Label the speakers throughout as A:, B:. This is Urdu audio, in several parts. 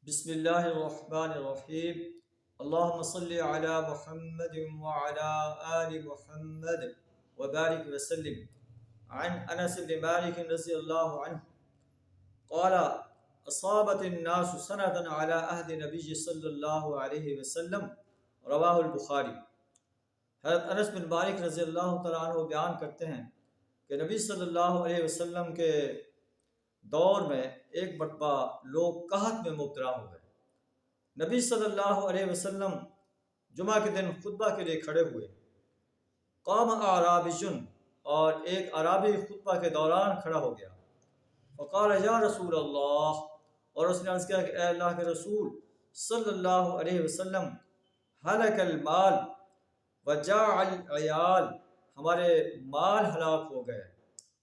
A: بسم اللہ الرحمن الرحیم اللہم صلی علی محمد وعلی آل محمد وبارک وسلم عن انس بن مالک رضی اللہ عنہ قال اصابت الناس سنة على عہد نبی صلی اللہ علیہ وسلم رواہ البخاری۔ حضرت انس بن مالک رضی اللہ تعالیٰ عنہ بیان کرتے ہیں کہ نبی صلی اللہ علیہ وسلم کے دور میں ایک مرتبہ لوگ قحط میں مبتلا ہو گئے۔ نبی صلی اللہ علیہ وسلم جمعہ کے دن خطبہ کے لیے کھڑے ہوئے۔ قام اعرابی، اور ایک عرابی خطبہ کے دوران کھڑا ہو گیا۔ فقال یا رسول اللہ، اور اس نے عرض کیا کہ اے اللہ کے رسول صلی اللہ علیہ وسلم، ہلک المال وجاع العیال، ہمارے مال ہلاک ہو گئے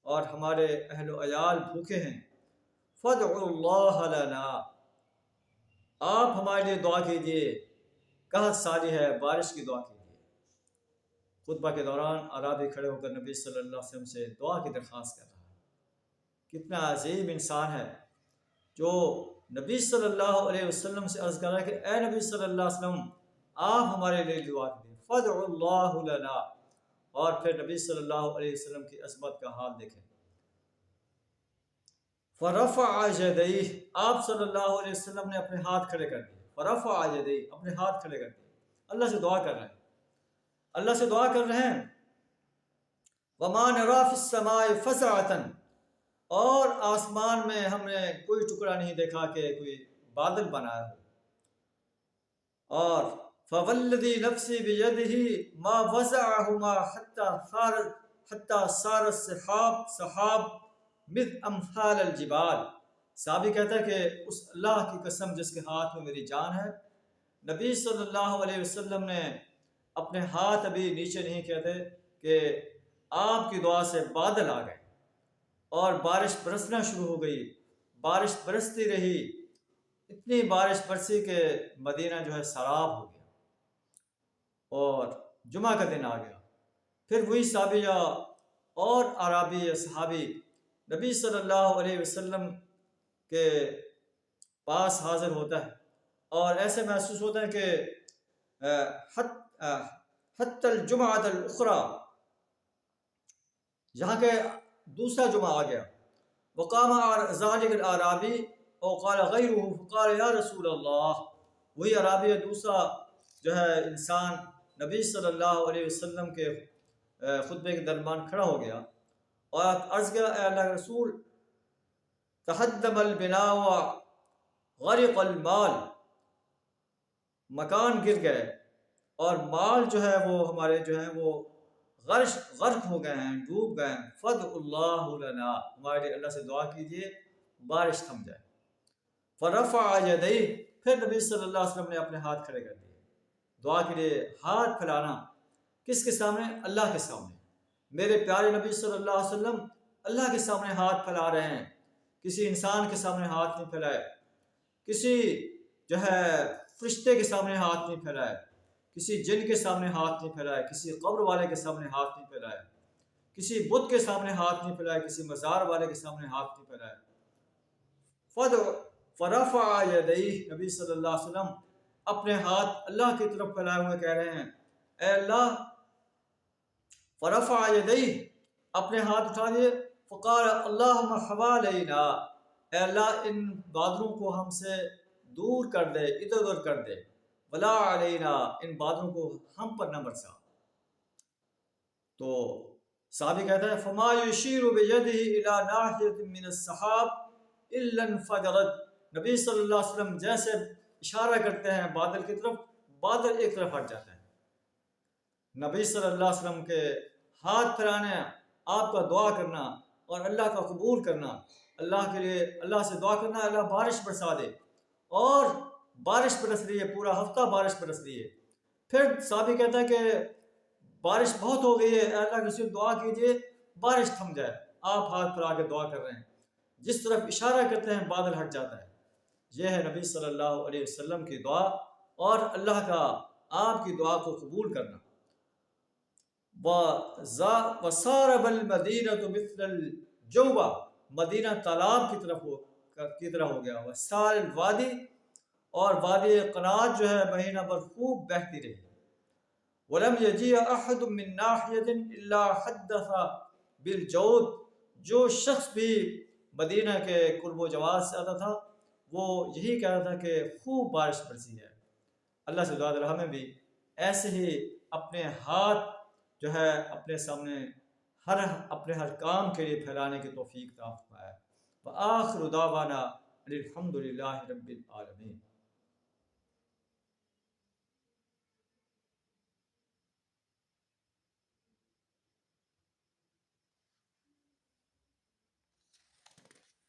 A: اور ہمارے اہل و عیال بھوکے ہیں۔ فادعوا اللہ لنا، آپ ہمارے لیے دعا کیجیے، قحط ساری ہے، بارش کی دعا کیجیے۔ خطبہ کے دوران عرابی کھڑے ہو کر نبی صلی اللہ علیہ وسلم سے دعا کی درخواست کر رہا ہے۔ کتنا عظیم انسان ہے جو نبی صلی اللہ علیہ وسلم سے عرض کر رہا ہے کہ اے نبی صلی اللہ علیہ وسلم، آپ ہمارے لیے دعا کیجیے، فادعوا اللہ لنا۔ اور پھر نبی صلی اللہ علیہ وسلم کی عظمت کا حال دیکھیں۔ فرفع یدیہ، آپ صلی اللہ علیہ وسلم نے اپنے ہاتھ کھڑے کر دیے۔ فرفع یدیہ، اپنے ہاتھ کھڑے کر دیے، اللہ سے دعا کر رہے ہیں، اللہ سے دعا کر رہے ہیں۔ وما نرى في السماء فزعة، اور آسمان میں ہم نے کوئی ٹکڑا نہیں دیکھا کہ کوئی بادل بنایا ہو۔ اور فوالذی نفسی بیدہ ما وزعہما حتی صار السحاب سحاب مثل امثال الجبال۔ صحابی کہتا ہے کہ اس اللہ کی قسم جس کے ہاتھ میں میری جان ہے، نبی صلی اللہ علیہ وسلم نے اپنے ہاتھ ابھی نیچے نہیں کہتے کہ آپ کی دعا سے بادل آ گئے اور بارش برسنا شروع ہو گئی۔ بارش برستی رہی، اتنی بارش برسی کہ مدینہ جو ہے سراب ہو گیا اور جمعہ کا دن آ گیا۔ پھر وہی صحابی اور عرابی یا صحابی نبی صلی اللہ علیہ وسلم کے پاس حاضر ہوتا ہے اور ایسے محسوس ہوتا ہے کہ حتی الجمعۃ الاخری، یہاں کہ دوسرا جمعہ آ گیا۔ وقام ذلک الاعرابی او قال غیرہ فقال یا رسول اللہ، وہی عرابی دوسرا جو ہے انسان نبی صلی اللہ علیہ وسلم کے خطبے کے درمیان کھڑا ہو گیا اور عرض کیا اے اللہ کے رسول، تہدم البناء وغرق المال، مکان گر گئے اور مال جو ہے وہ ہمارے جو ہیں وہ غرق ہو گئے ہیں، ڈوب گئے ہیں۔ فادعوا اللہ لنا، ہمارے لیے اللہ سے دعا کیجیے بارش تھم جائے۔ فرفع یدیہ، پھر نبی صلی اللہ علیہ وسلم نے اپنے ہاتھ کھڑے کر دیے۔ دعا کے لیے ہاتھ پھیلانا کس کے سامنے؟ اللہ کے سامنے۔ میرے پیارے نبی صلی اللہ علیہ وسلم اللہ کے سامنے ہاتھ پھیلا رہے ہیں، کسی انسان کے سامنے ہاتھ نہیں پھیلائے، کسی جو ہے فرشتے کے سامنے ہاتھ نہیں پھیلائے، کسی جن کے سامنے ہاتھ نہیں پھیلائے، کسی قبر والے کے سامنے ہاتھ نہیں پھیلائے، کسی بت کے سامنے ہاتھ نہیں پھیلائے، کسی مزار والے کے سامنے ہاتھ نہیں پھیلائے۔ فرفع یدیہ، نبی صلی اللہ علیہ وسلم اپنے ہاتھ اللہ کی طرف پھیلائے ہوئے کہہ رہے ہیں اے اللہ، فرفع یدیہ، اپنے ہاتھ اٹھا دیے۔ فقال اللہم حوالینا، اے اللہ ان بادلوں کو ہم سے دور کر دے، ادھر ادھر کر دے۔ ولا علینا، ان بادلوں کو ہم پر نہ برسا۔ تو صحابی کہتا ہے فما یشیر بیدہ الی ناحیۃ من السحاب الا انفجرت، نبی صلی اللہ علیہ وسلم جیسے اشارہ کرتے ہیں بادل کی طرف، بادل ایک طرف ہٹ جاتا ہے۔ نبی صلی اللہ علیہ وسلم کے ہاتھ پھیلانے، آپ کا دعا کرنا اور اللہ کا قبول کرنا، اللہ کے لیے اللہ سے دعا کرنا اللہ بارش برسا دے، اور بارش برس رہی ہے، پورا ہفتہ بارش برس رہی ہے۔ پھر صحابی کہتا ہے کہ بارش بہت ہو گئی ہے، اے اللہ کے رسول دعا کیجیے بارش تھم جائے۔ آپ ہاتھ پھیلا کے دعا کر رہے ہیں، جس طرف اشارہ کرتے ہیں بادل ہٹ جاتا ہے۔ یہ ہے نبی صلی اللہ علیہ وسلم کی دعا اور اللہ کا آپ کی دعا کو قبول کرنا۔ وَصَارَ بَالْمَدِينَةُ مِثْلَ الْجَوْبَةِ، مدینہ تالاب کی طرح ہو گیا۔ وَسَارَ الْوَادِي، اور وادی قنات جو ہے مہینہ بھر خوب بہتی رہی۔ وَلَمْ يَجِئَ أَحَدٌ مِّن نَاحِيَةٍ إِلَّا حَدَّثَ بِالْجَوْدِ، جو شخص بھی مدینہ کے قرب و جواز سے آتا تھا وہ یہی کہتا تھا کہ خوب بارش برسی ہے۔ اللہ سے دعا ہمیں بھی ایسے ہی اپنے ہاتھ جو ہے اپنے سامنے اپنے ہر کام کے لیے پھیلانے کی توفیق عطا فرمائے۔ وآخر دعوانا الحمد للہ رب العالمین۔